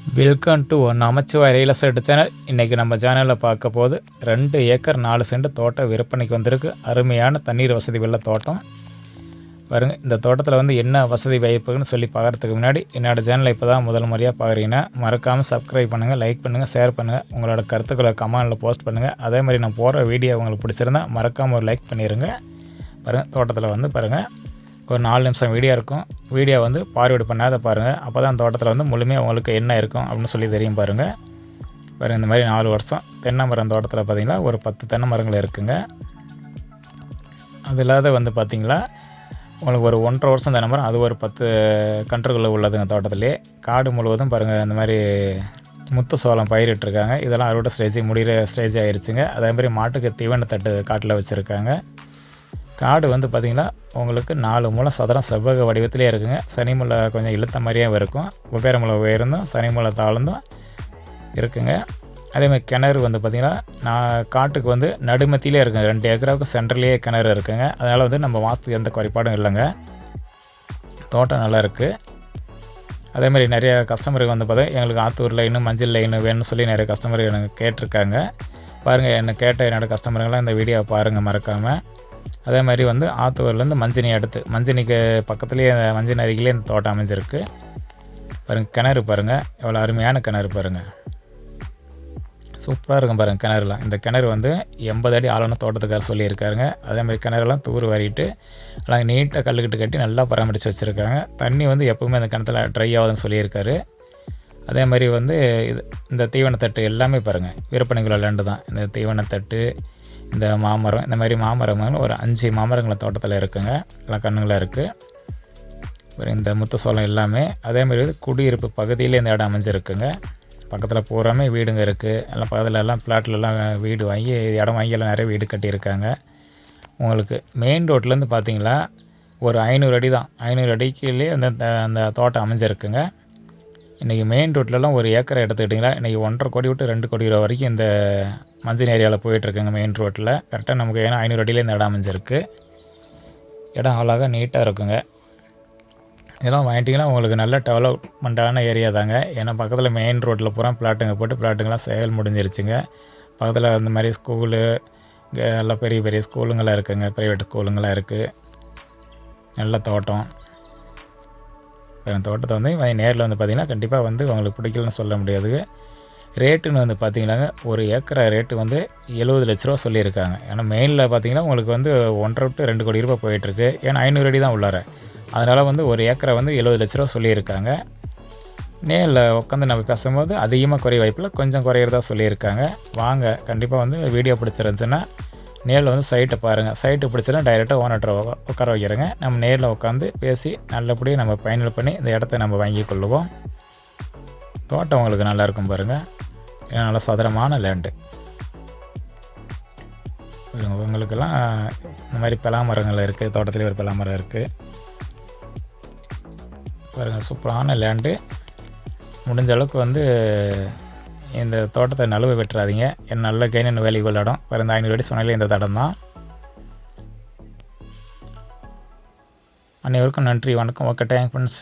Welcome to Namashivay real estate channel. இன்றைக்கி நம்ம சேனலில் பார்க்க போது 2 ஏக்கர் 4 சென்ட் தோட்டம் விற்பனைக்கு வந்திருக்கு. அருமையான தண்ணீர் வசதி உள்ள தோட்டம் பாருங்க. இந்த தோட்டத்தில் வந்து என்ன வசதி வாய்ப்புன்னு சொல்லி பார்க்குறதுக்கு முன்னாடி என்னோடய சேனலை இப்போ தான் முதல் முறையாக பார்க்குறீங்கன்னா மறக்காமல் சப்ஸ்கிரைப் பண்ணுங்கள், லைக் பண்ணுங்கள், ஷேர் பண்ணுங்கள், உங்களோட கருத்துக்களை கமெண்டில் போஸ்ட் பண்ணுங்கள். அதே மாதிரி நான் போகிற வீடியோ உங்களுக்கு பிடிச்சிருந்தா மறக்காமல் ஒரு லைக் பண்ணிடுங்க. பாருங்கள், தோட்டத்தில் வந்து பாருங்கள் ஒரு 4 நிமிஷம் வீடியோ இருக்கும். வீடியோ வந்து பார்வையிட பண்ணாத பாருங்கள். அப்போ தான் தோட்டத்தில் வந்து முழுமையாக உங்களுக்கு என்ன இருக்கும் அப்படின்னு சொல்லி தெரியும். பாருங்கள் இந்த மாதிரி 4 வருஷம் தென்னை மரம் தோட்டத்தில் பார்த்திங்களா ஒரு 10 தென்னை மரங்கள் இருக்குங்க. அது இல்லாத வந்து பார்த்திங்களா உங்களுக்கு ஒரு 1.5 வருஷம் தென்னை மரம், அது ஒரு 10 கன்றுகளில் உள்ளதுங்க. தோட்டத்திலே காடு முழுவதும் பாருங்கள் இந்த மாதிரி முத்து சோளம் பயிரிட்டுருக்காங்க. இதெல்லாம் அறுவடை ஸ்டேஜ் முடிகிற ஸ்டேஜ் ஆகிடுச்சுங்க. அதே மாதிரி மாட்டுக்கு தீவனத்தட்டு காட்டில் வச்சுருக்காங்க. காடு வந்து பார்த்திங்கன்னா உங்களுக்கு 4 மூலம் சதுரம் செவ்வக வடிவத்திலே இருக்குங்க. சனி மூலை கொஞ்சம் இழுத்த மாதிரியே இருக்கும். வெவ்வேறு மூலை உயர்ந்தும் சனி மூலை தாழ்ந்தும் இருக்குங்க. அதேமாதிரி கிணறு வந்து பார்த்திங்கன்னா காட்டுக்கு வந்து நடுமத்திலே இருக்குங்க. 2 ஏக்கராவுக்கு சென்டர்லேயே கிணறு இருக்குங்க. அதனால் வந்து நம்ம வாஸ்துக்கு எந்த குறைபாடும் இல்லைங்க. தோட்டம் நல்லா இருக்குது. அதேமாதிரி நிறைய கஸ்டமருக்கு வந்து பார்த்தா எங்களுக்கு ஆத்தூர் லைனு மஞ்சள் லைனு வேணும்னு சொல்லி நிறைய கஸ்டமர் எனக்கு கேட்டிருக்காங்க. பாருங்கள், என்னை கேட்ட என்னோடய கஸ்டமருங்களாம் இந்த வீடியோவை பாருங்கள் மறக்காமல். அதே மாதிரி வந்து ஆத்தூர்லேருந்து மஞ்சினி அடுத்து மஞ்சினிக்கு பக்கத்துலேயே மஞ்சினி அருகிலே இந்த தோட்டம் அமைஞ்சிருக்கு. பாருங்கள், கிணறு பாருங்கள் எவ்வளோ அருமையான கிணறு பாருங்கள். சூப்பராக இருக்கும் பாருங்கள் கிணறுலாம். இந்த கிணறு வந்து 80 அடி ஆழன தோட்டத்துக்கார சொல்லியிருக்காருங்க. அதேமாதிரி கிணறுலாம் தூர் வாரிட்டு எல்லாம் நீட்டாக கல்லுக்கிட்டு கட்டி நல்லா பராமரித்து வச்சுருக்காங்க. தண்ணி வந்து எப்போவுமே அந்த கிணத்துல ட்ரை ஆகுதுன்னு சொல்லியிருக்காரு. அதே மாதிரி வந்து இந்த தீவனத்தட்டு எல்லாமே பாருங்கள் விற்பனைக்குள்ள லேண்டு தான். இந்த தீவனத்தட்டு, இந்த மாமரம், இந்த மாதிரி மாமரங்கள் ஒரு 5 மாமரங்கள் தோட்டத்தில் இருக்குங்க. எல்லாம் கண்ணுங்களாக இருக்குது. இந்த முத்து சோளம் எல்லாமே அதேமாதிரி குடியிருப்பு பகுதியில் இந்த இடம் அமைஞ்சிருக்குங்க. பக்கத்தில் பூராமே வீடுங்க இருக்குது. எல்லாம் பக்கத்தில் எல்லாம் பிளாட்லலாம் வீடு வாங்கி இடம் வாங்கி எல்லாம் நிறைய வீடு கட்டியிருக்காங்க. உங்களுக்கு மெயின் ரோட்லேருந்து பார்த்தீங்களா ஒரு 500 அடி தான். 500 அடிக்குள்ளே அந்த தோட்டம் அமைஞ்சிருக்குங்க. இன்றைக்கி மெயின் ரோட்லலாம் ஒரு ஏக்கரை எடுத்துக்கிட்டிங்களா இன்றைக்கி 1.5 கோடி விட்டு 2 கோடி ரூபா வரைக்கும் இந்த மஞ்சள் ஏரியாவில் போயிட்டுருக்குங்க. மெயின் ரோட்டில் கரெக்டாக நமக்கு ஏன்னா 500 அடியில் இந்த இடம் அமைஞ்சிருக்கு. இடம் அழகாக நீட்டாக இருக்குங்க. இதெல்லாம் வாங்கிட்டிங்கன்னா உங்களுக்கு நல்ல டெவலப்மெண்ட்டான ஏரியா தாங்க. ஏன்னா பக்கத்தில் மெயின் ரோட்டில் பூரா பிளாட்டுங்க போட்டு பிளாட்டுங்கெல்லாம் செயல் முடிஞ்சிருச்சுங்க. பக்கத்தில் இந்த மாதிரி ஸ்கூலு எல்லாம் பெரிய பெரிய ஸ்கூலுங்களாம் இருக்குங்க. ப்ரைவேட் ஸ்கூலுங்களாம் இருக்குது. நல்ல தோட்டம். தோட்டத்தை வந்து நேரில் வந்து பார்த்திங்கன்னா கண்டிப்பாக வந்து உங்களுக்கு பிடிக்கலன்னு சொல்ல முடியாது. ரேட்டுன்னு வந்து பார்த்திங்களாங்க ஒரு ஏக்கரை ரேட்டு வந்து 70 லட்ச ரூபா சொல்லியிருக்காங்க. ஏன்னா மெயினில் பார்த்திங்கன்னா உங்களுக்கு வந்து 1.5 to 2 கோடி ரூபா போயிட்டுருக்கு. ஏன்னா 500 அடி தான் உள்ளார. அதனால் வந்து ஒரு ஏக்கரை வந்து 70 லட்ச ரூபா சொல்லியிருக்காங்க. நேரில் உட்காந்து நம்ம பேசும்போது அதிகமாக குறைய வாய்ப்பில் கொஞ்சம் குறையிறதா சொல்லியிருக்காங்க. வாங்க, கண்டிப்பாக வந்து வீடியோ பிடிச்சிருந்துச்சுன்னா நேரில் வந்து சைட்டை பாருங்கள். சைட்டு பிடிச்சதுன்னா டைரெக்டாக ஓனர்கிட்ட உட்கார வைக்கிறேங்க. நம்ம நேரில் உட்காந்து பேசி நல்லபடியாக நம்ம ஃபைனல் பண்ணி இந்த இடத்த நம்ம வாங்கி கொள்ளுவோம். தோட்டம் உங்களுக்கு நல்லாயிருக்கும் பாருங்கள். ஏன்னா நல்லா சதுரமான லேண்டு. உங்களுக்கெல்லாம் இந்த மாதிரி பலாமரங்கள் இருக்குது. தோட்டத்துலேயே ஒரு பலாமரம் இருக்குது பாருங்கள். சூப்பரான லேண்டு. முடிஞ்ச அளவுக்கு வந்து இந்த தோட்டத்தை நழுவ வெட்டுறாதீங்க. என் நல்ல கைன்னு வேலைக்குள்ள இடம். வேறு இந்த 500 அடி சொன்னாலே இந்த தடம் தான். அனைவருக்கும் நன்றி, வணக்கம். Okay, thank friends.